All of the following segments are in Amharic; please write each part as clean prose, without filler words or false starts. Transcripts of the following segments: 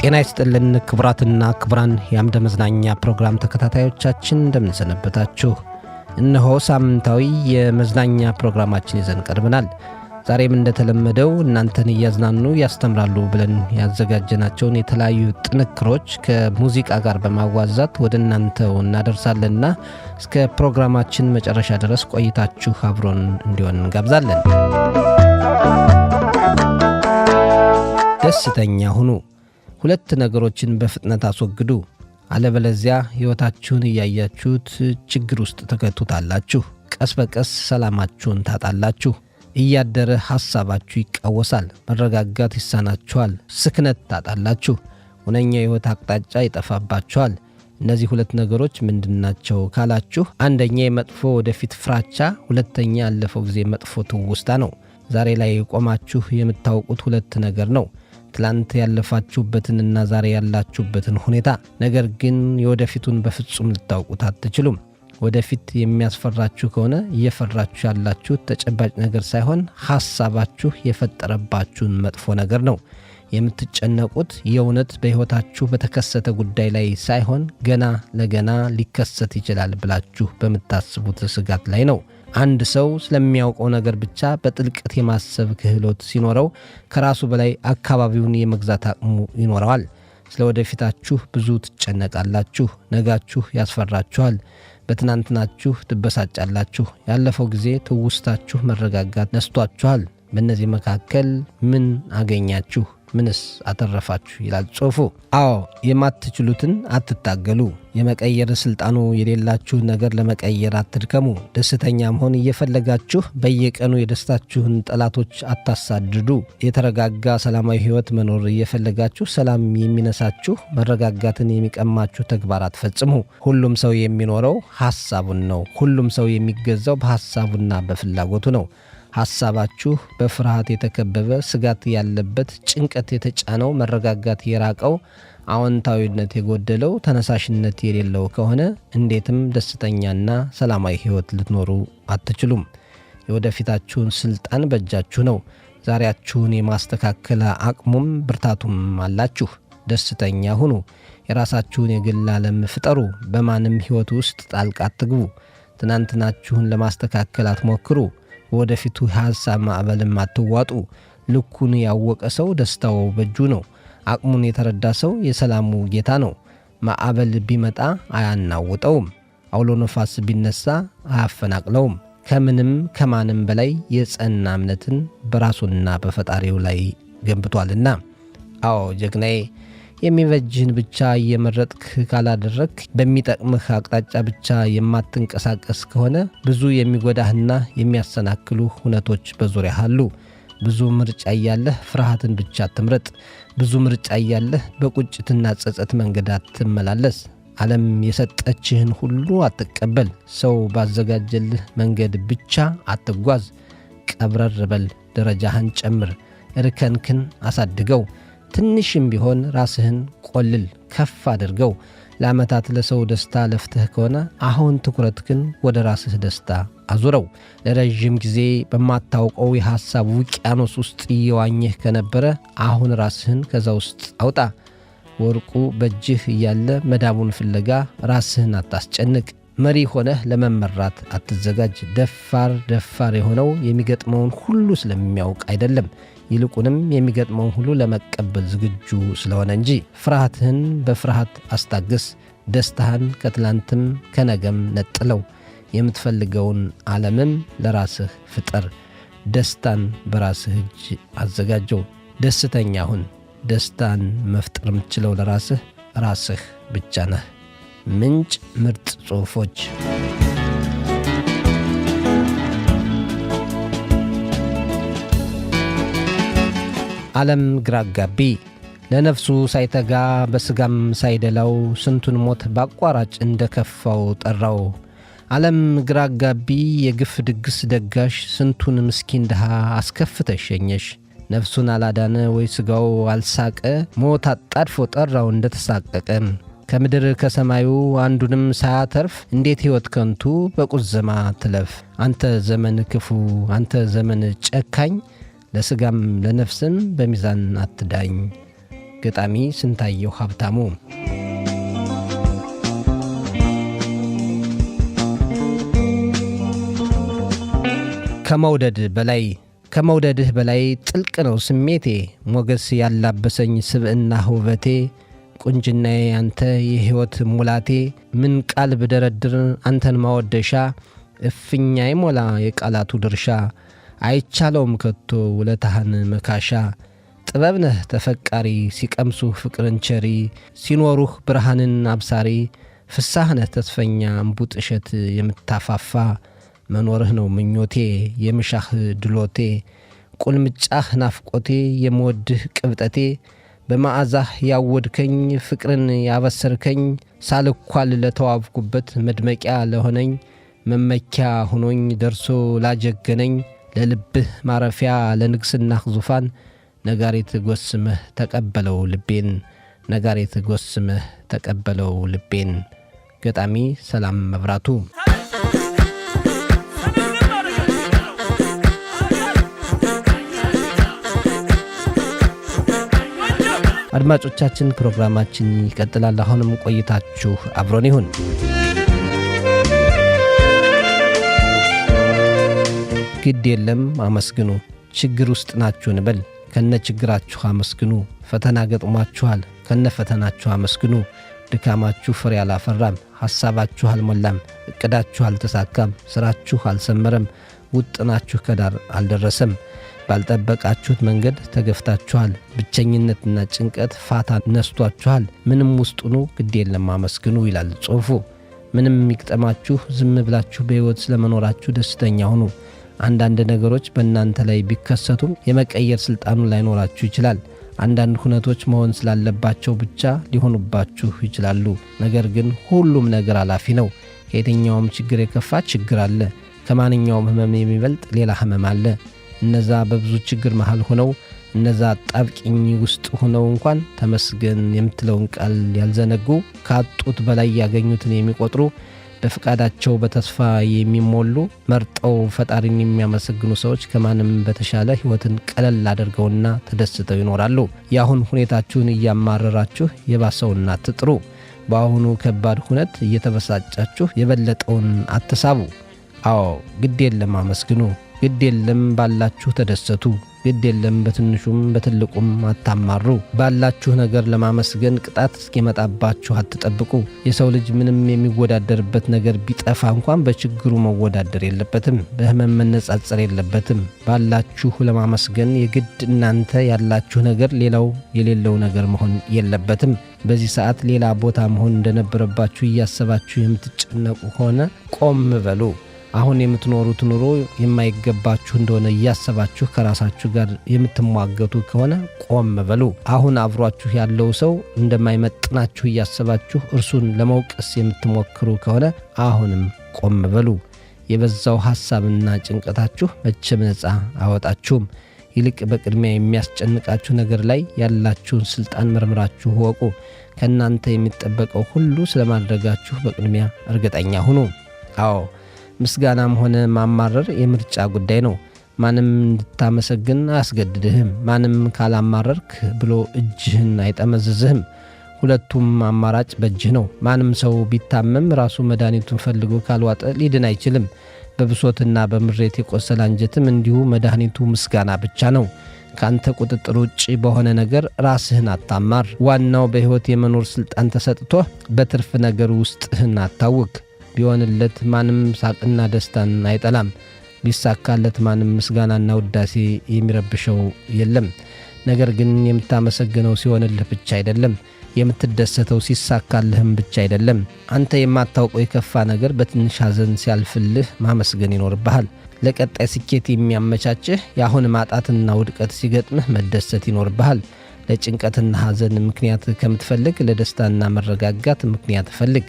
ጤና ይስጥልን ክቡራትና ክቡራን የአምደ መዝናኛ ፕሮግራም ተከታታዮቻችን እንደምን ሰነበታችሁ። እነሆ ሳምንታዊ የመዝናኛ ፕሮግራማችን ይዘን ቀርበናል። ዛሬም እንደተለመደው እናንተን እያዝናኑ ያስተምራሉ ብለን ያዘጋጀናቸውን የተለያዩ ጥንክሮች ከሙዚቃ ጋር በማዋዛት ወደ እናንተው እናደርሳለንና እስከ ፕሮግራማችን መጨረሻ ድረስ ቆይታችሁ አብሮን እንዲሆን እንጋብዛለን። ደስተኛ ሁኑ። ሁለት ነገሮችን በፍጥነት አስወግዱ፣ አለበለዚያ ሕይወታችሁን እያያችሁት ችግር ውስጥ ተከቱታላችሁ። ቀስ በቀስ ሰላማችሁን ታጣላችሁ። እያደረ ሐሳባችሁ ይቃወሳል፣ መረጋጋት ይሳናችኋል፣ ስክነት ታጣላችሁ፣ ሁነኛ የሕይወት አቅጣጫ ይጠፋባችኋል። እነዚህ ሁለት ነገሮች ምንድናቸው ካላችሁ፣ አንደኛ የመጥፎ ወደፊት ፍራቻ፣ ሁለተኛ ያለፈው ጊዜ መጥፎ ትውስታ ነው። ዛሬ ላይ ቆማችሁ የምታውቁት ሁለት ነገር ነው። ትላንት ያለፋችሁበትንና ዛሬ ያላችሁበትን ሁኔታ። ነገር ግን የወደፊቱን በፍጹም ልታውቁት አትችሉም። ወደፊት የሚያስፈራችሁ ከሆነ እየፈራችሁ ያላችሁት ተጨባጭ ነገር ሳይሆን ሐሳባችሁ የፈጠረባችሁን መጥፎ ነገር ነው። የምትጨነቁት የእውነት በሕይወታችሁ በተከሰተ ጉዳይ ላይ ሳይሆን ገና ለገና ሊከሰት ይችላል ብላችሁ በምታስቡት ስጋት ላይ ነው። አንድ ሰው ስለሚያውቀው ነገር ብቻ በጥልቀት የማሰብ ክህሎት ሲኖረው ከራሱ በላይ አካባቢውን የመግዛት አቅሙ ይኖረዋል። ስለ ወደፊታችሁ ብዙ ትጨነቃላችሁ። ነጋችሁ ያስፈራችኋል። በትናንትናችሁ ትበሳጫላችሁ። ያለፈው ጊዜ ትውስታችሁ መረጋጋት ነስቷችኋል። በእነዚህ መካከል ምን አገኛችሁ? ምንስ አተረፋችሁ? ይላል ጽሑፉ። አዎ፣ የማትችሉትን አትታገሉ። የመቀየር ስልጣኑ የሌላችሁን ነገር ለመቀየር አትድከሙ። ደስተኛ መሆን እየፈለጋችሁ በየቀኑ የደስታችሁን ጠላቶች አታሳድዱ። የተረጋጋ ሰላማዊ ሕይወት መኖር እየፈለጋችሁ ሰላም የሚነሳችሁ መረጋጋትን የሚቀማችሁ ተግባር አትፈጽሙ። ሁሉም ሰው የሚኖረው ሐሳቡን ነው። ሁሉም ሰው የሚገዛው በሐሳቡና በፍላጎቱ ነው። ሐሳባችሁ በፍርሃት የተከበበ፣ ስጋት ያለበት፣ ጭንቀት የተጫነው፣ መረጋጋት የራቀው፣ አዎንታዊነት የጎደለው፣ ተነሳሽነት የሌለው ከሆነ እንዴትም ደስተኛና ሰላማዊ ሕይወት ልትኖሩ አትችሉም። የወደፊታችሁን ስልጣን በእጃችሁ ነው። ዛሬያችሁን የማስተካከል አቅሙም ብርታቱም አላችሁ። ደስተኛ ሁኑ። የራሳችሁን የግል ዓለም ፍጠሩ። በማንም ሕይወት ውስጥ ጣልቃ አትግቡ። ትናንትናችሁን ለማስተካከል አትሞክሩ። ወደፊቱ ሐሳብ ማዕበልም አትዋጡ። ልኩን ያወቀ ሰው ደስታው በእጁ ነው። አቅሙን የተረዳ ሰው የሰላሙ ጌታ ነው። ማዕበል ቢመጣ አያናውጠውም። አውሎ ነፋስ ቢነሳ አያፈናቅለውም። ከምንም ከማንም በላይ የጸና እምነትን በራሱና በፈጣሪው ላይ ገንብቷልና። አዎ ጀግናዬ፣ የሚበጅህን ብቻ እየመረጥክ ካላደረግክ፣ በሚጠቅምህ አቅጣጫ ብቻ የማትንቀሳቀስ ከሆነ ብዙ የሚጎዳህና የሚያሰናክሉ ሁነቶች በዙሪያህ አሉ። ብዙ ምርጫ እያለህ ፍርሃትን ብቻ አትምረጥ። ብዙ ምርጫ እያለህ በቁጭትና ጸጸት መንገድ አትመላለስ። ዓለም የሰጠችህን ሁሉ አትቀበል። ሰው ባዘጋጀልህ መንገድ ብቻ አትጓዝ። ቀብረር በል፣ ደረጃህን ጨምር፣ እርከንክን አሳድገው። ትንሽም ቢሆን ራስህን ቆልል፣ ከፍ አድርገው። ለዓመታት ለሰው ደስታ ለፍተህ ከሆነ አሁን ትኩረትህን ወደ ራስህ ደስታ አዙረው። ለረዥም ጊዜ በማታውቀው የሐሳብ ውቅያኖስ ውስጥ እየዋኘህ ከነበረ አሁን ራስህን ከዛ ውስጥ አውጣ። ወርቁ በእጅህ እያለ መዳቡን ፍለጋ ራስህን አታስጨንቅ። መሪ ሆነህ ለመመራት አትዘጋጅ። ደፋር የሆነው የሚገጥመውን ሁሉ ስለሚያውቅ አይደለም፣ ይልቁንም የሚገጥመውን ሁሉ ለመቀበል ዝግጁ ስለሆነ እንጂ። ፍርሃትህን በፍርሃት አስታግስ። ደስታህን ከትላንትም ከነገም ነጥለው። የምትፈልገውን ዓለምም ለራስህ ፍጠር። ደስታን በራስህ እጅ አዘጋጀው። ደስተኛ ሁን። ደስታን መፍጠር የምትችለው ራስህ ብቻ ነህ። ምንጭ ምርጥ ጽሑፎች። ዓለም ግራ አጋቢ፣ ለነፍሱ ሳይተጋ በሥጋም ሳይደላው ስንቱን ሞት ባቋራጭ እንደከፋው ጠራው። ዓለም ግራ አጋቢ፣ የግፍ ድግስ ደጋሽ፣ ስንቱን ምስኪን ድሃ አስከፍተሽ ሸኘሽ። ነፍሱን አላዳነ ወይ ሥጋው አልሳቀ፣ ሞት አጣድፎ ጠራው እንደተሳቀቀ። ከምድር ከሰማዩ አንዱንም ሳያተርፍ እንዴት ሕይወት ከንቱ በቁዘማ ትለፍ። አንተ ዘመን ክፉ፣ አንተ ዘመን ጨካኝ፣ ለሥጋም ለነፍስም በሚዛን አትዳኝ። ገጣሚ ስንታየው ሀብታሙ። ከመውደድህ በላይ ጥልቅ ነው ስሜቴ፣ ሞገስ ያላበሰኝ ስብዕና ውበቴ፣ ቁንጅናዬ አንተ የሕይወት ሙላቴ፣ ምን ቃል ብደረድር አንተን ማወደሻ፣ እፍኛ ይሞላ የቃላቱ ድርሻ፣ አይቻለውም ከቶ ውለታህን መካሻ። ጥበብ ነህ ተፈቃሪ ሲቀምሱህ ፍቅርን ቸሪ፣ ሲኖሩህ ብርሃንን አብሳሪ፣ ፍሳህ ነህ ተስፈኛ እምቡጥ እሸት የምታፋፋ፣ መኖርህ ነው ምኞቴ የምሻህ ድሎቴ፣ ቁልምጫህ ናፍቆቴ የምወድህ ቅብጠቴ፣ በመዓዛህ ያወድከኝ ፍቅርን ያበሰርከኝ፣ ሳልኳል ለተዋብኩበት መድመቂያ ለሆነኝ፣ መመኪያ ሆኖኝ ደርሶ ላጀገነኝ፣ ለልብህ ማረፊያ ለንግስናህ ዙፋን፣ ነጋሪት ጎስመህ ተቀበለው ልቤን፣ ነጋሪት ጎስመህ ተቀበለው ልቤን። ገጣሚ ሰላም መብራቱ። አድማጮቻችን ፕሮግራማችን ይቀጥላል። አሁንም ቆይታችሁ አብሮን ይሁን። ግድ የለም አመስግኑ፣ ችግር ውስጥ ናችሁ እንበል፣ ከነ ችግራችሁ አመስግኑ። ፈተና ገጥሟችኋል፣ ከነ ፈተናችሁ አመስግኑ። ድካማችሁ ፍሬ አላፈራም፣ ሐሳባችሁ አልሞላም፣ እቅዳችሁ አልተሳካም፣ ሥራችሁ አልሰመረም፣ ውጥናችሁ ከዳር አልደረሰም። ባልጠበቃችሁት መንገድ ተገፍታችኋል፣ ብቸኝነትና ጭንቀት ፋታ ነስቷችኋል። ምንም ውስጡኑ ግድ የለም አመስግኑ ይላል ጽሑፉ። ምንም የሚቅጠማችሁ ዝም ብላችሁ በሕይወት ስለመኖራችሁ ደስተኛ ሁኑ። አንዳንድ ነገሮች በእናንተ ላይ ቢከሰቱም የመቀየር ሥልጣኑ ላይኖራችሁ ይችላል። አንዳንድ ሁነቶች መሆን ስላለባቸው ብቻ ሊሆኑባችሁ ይችላሉ። ነገር ግን ሁሉም ነገር አላፊ ነው። ከየትኛውም ችግር የከፋ ችግር አለ። ከማንኛውም ሕመም የሚበልጥ ሌላ ሕመም አለ። እነዛ በብዙ ችግር መሃል ሆነው እነዛ ጣብቂኝ ውስጥ ሆነው እንኳን ተመስገን የምትለውን ቃል ያልዘነጉ፣ ካጡት በላይ ያገኙትን የሚቆጥሩ፣ በፍቃዳቸው በተስፋ የሚሞሉ፣ መርጠው ፈጣሪን የሚያመሰግኑ ሰዎች ከማንም በተሻለ ሕይወትን ቀለል አድርገውና ተደስተው ይኖራሉ። የአሁን ሁኔታችሁን እያማረራችሁ የባሰውን አትጥሩ። በአሁኑ ከባድ ሁነት እየተበሳጫችሁ የበለጠውን አትሳቡ። አዎ ግድ የለም አመስግኑ። ግድ የለም ባላችሁ ተደሰቱ። ግድ የለም በትንሹም በትልቁም አታማሩ። ባላችሁ ነገር ለማመስገን ቅጣት እስኪመጣባችሁ አትጠብቁ። የሰው ልጅ ምንም የሚወዳደርበት ነገር ቢጠፋ እንኳን በችግሩ መወዳደር የለበትም፣ በሕመም መነጻጸር የለበትም። ባላችሁ ለማመስገን የግድ እናንተ ያላችሁ ነገር ሌላው የሌለው ነገር መሆን የለበትም። በዚህ ሰዓት ሌላ ቦታ መሆን እንደነበረባችሁ እያሰባችሁ የምትጨነቁ ሆነ ቆም በሉ። አሁን የምትኖሩት ኑሮ የማይገባችሁ እንደሆነ እያሰባችሁ ከራሳችሁ ጋር የምትሟገቱ ከሆነ ቆም በሉ። አሁን አብሯችሁ ያለው ሰው እንደማይመጥናችሁ እያሰባችሁ እርሱን ለመውቀስ የምትሞክሩ ከሆነ አሁንም ቆም በሉ። የበዛው ሐሳብና ጭንቀታችሁ መቼም ነፃ አወጣችሁም። ይልቅ በቅድሚያ የሚያስጨንቃችሁ ነገር ላይ ያላችሁን ሥልጣን መርምራችሁ ወቁ። ከእናንተ የሚጠበቀው ሁሉ ስለማድረጋችሁ በቅድሚያ እርግጠኛ ሁኑ። አዎ ምስጋናም ሆነ ማማረር የምርጫ ጉዳይ ነው። ማንም እንድታመሰግን አያስገድድህም። ማንም ካላማረርክ ብሎ እጅህን አይጠመዝዝህም። ሁለቱም አማራጭ በእጅህ ነው። ማንም ሰው ቢታመም ራሱ መድኃኒቱን ፈልጎ ካልዋጠ ሊድን አይችልም። በብሶትና በምሬት የቆሰለ አንጀትም እንዲሁ መድኃኒቱ ምስጋና ብቻ ነው። ካንተ ቁጥጥር ውጭ በሆነ ነገር ራስህን አታማር። ዋናው በሕይወት የመኖር ሥልጣን ተሰጥቶ በትርፍ ነገር ውስጥህን አታውክ። ቢሆንለት ማንም ሳቅና ደስታን አይጠላም። ቢሳካለት ማንም ምስጋናና ውዳሴ የሚረብሸው የለም። ነገር ግን የምታመሰግነው ሲሆንልህ ብቻ አይደለም፣ የምትደሰተው ሲሳካልህም ብቻ አይደለም። አንተ የማታውቀው የከፋ ነገር በትንሽ ሐዘን ሲያልፍልህ ማመስገን ይኖርብሃል። ለቀጣይ ስኬት የሚያመቻችህ የአሁን ማጣትና ውድቀት ሲገጥምህ መደሰት ይኖርብሃል። ለጭንቀትና ሐዘን ምክንያት ከምትፈልግ ለደስታና መረጋጋት ምክንያት ፈልግ።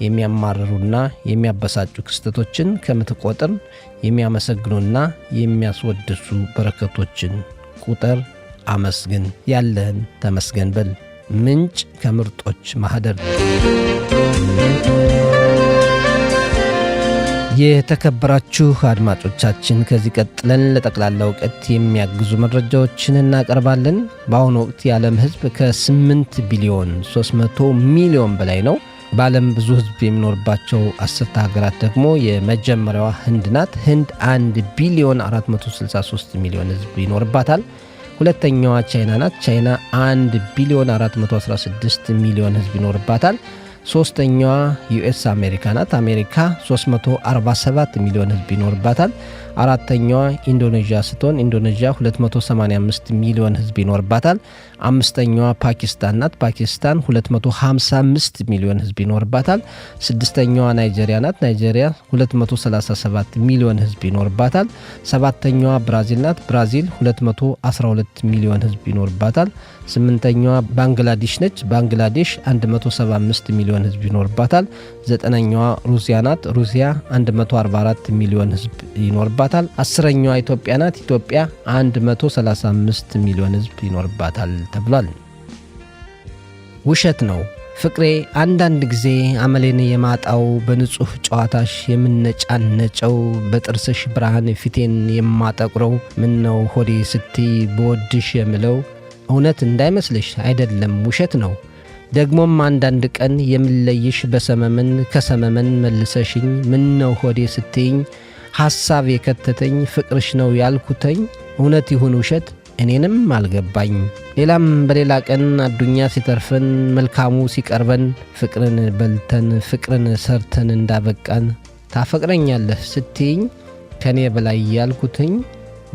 የሚያማርሩና የሚያበሳጩ ክስተቶችን ከምትቆጥር የሚያመሰግኑና የሚያስወድሱ በረከቶችን ቁጥር። አመስግን፣ ያለህን ተመስገን በል። ምንጭ ከምርጦች ማኅደር። የተከበራችሁ አድማጮቻችን ከዚህ ቀጥለን ለጠቅላላ እውቀት የሚያግዙ መረጃዎችን እናቀርባለን። በአሁኑ ወቅት የዓለም ሕዝብ ከ8 ቢሊዮን 300 ሚሊዮን በላይ ነው። በዓለም ብዙ ሕዝብ የሚኖርባቸው 10 ሀገራት ደግሞ የመጀመሪያዋ ህንድ ናት። ህንድ 1 ቢሊዮን 463 ሚሊዮን ሕዝብ ይኖርባታል። ሁለተኛዋ ቻይና ናት። ቻይና 1 ቢሊዮን 416 ሚሊዮን ሕዝብ ይኖርባታል። ሶስተኛዋ ዩኤስ አሜሪካ ናት። አሜሪካ 347 ሚሊዮን ሕዝብ ይኖርባታል። አራተኛዋ ኢንዶኔዥያ ስትሆን ኢንዶኔዥያ 285 ሚሊዮን ሕዝብ ይኖርባታል። አምስተኛዋ ፓኪስታን ናት። ፓኪስታን 255 ሚሊዮን ሕዝብ ይኖርባታል። ስድስተኛዋ ናይጄሪያ ናት። ናይጄሪያ 237 ሚሊዮን ሕዝብ ይኖርባታል። ሰባተኛዋ ብራዚል ናት። ብራዚል 212 ሚሊዮን ሕዝብ ይኖርባታል። ስምንተኛዋ ባንግላዴሽ ነች። ባንግላዴሽ 175 ሚሊዮን ሕዝብ ይኖርባታል። ዘጠነኛዋ ሩሲያ ናት። ሩሲያ 144 ሚሊዮን ሕዝብ ይኖርባታል። አስረኛዋ ኢትዮጵያ ናት። ኢትዮጵያ 135 ሚሊዮን ሕዝብ ይኖርባታል ተብሏል። ውሸት ነው ፍቅሬ አንዳንድ ጊዜ አመሌን የማጣው በንጹህ ጨዋታሽ የምነጫነጨው በጥርስሽ ብርሃን ፊቴን የማጠቁረው ምነው ሆዴ ስትይ በወድሽ የምለው እውነት እንዳይመስልሽ አይደለም ውሸት ነው። ደግሞም አንዳንድ ቀን የምለይሽ በሰመመን ከሰመመን መልሰሽኝ ምነው ሆዴ ስትይኝ ሐሳብ የከተተኝ ፍቅርሽ ነው ያልኩተኝ እውነት ይሁን ውሸት እኔንም አልገባኝ። ሌላም በሌላ ቀን አዱኛ ሲተርፈን መልካሙ ሲቀርበን ፍቅርን በልተን ፍቅርን ሰርተን እንዳበቃን ታፈቅረኛለህ ስትይኝ ከኔ በላይ ያልኩትኝ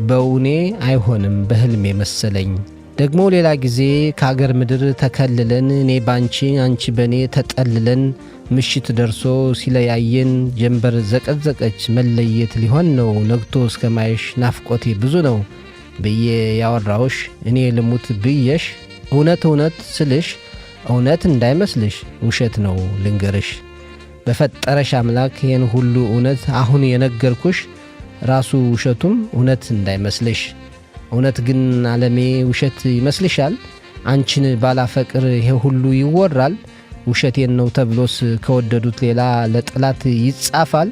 በእውኔ አይሆንም በሕልሜ መሰለኝ። ደግሞ ሌላ ጊዜ ከአገር ምድር ተከልለን እኔ ባንቺ አንቺ በኔ ተጠልለን ምሽት ደርሶ ሲለያየን ጀንበር ዘቀዘቀች መለየት ሊሆን ነው ነግቶ እስከ ማየሽ ናፍቆቴ ብዙ ነው ብዬ ያወራውሽ እኔ ልሙት ብየሽ እውነት እውነት ስልሽ እውነት እንዳይመስልሽ ውሸት ነው ልንገርሽ። በፈጠረሽ አምላክ ይህን ሁሉ እውነት አሁን የነገርኩሽ ራሱ ውሸቱም እውነት እንዳይመስልሽ። እውነት ግን ዓለሜ ውሸት ይመስልሻል? አንቺን ባላፈቅር ይሄ ሁሉ ይወራል? ውሸቴን ነው ተብሎስ ከወደዱት ሌላ ለጠላት ይጻፋል?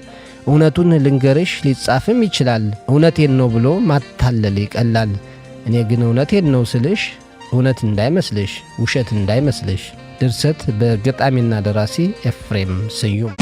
እውነቱን ልንገርሽ ሊጻፍም ይችላል። እውነቴን ነው ብሎ ማታለል ይቀላል። እኔ ግን እውነቴን ነው ስልሽ እውነት እንዳይመስልሽ ውሸት እንዳይመስልሽ። ድርሰት በገጣሚና ደራሲ ኤፍሬም ስዩም።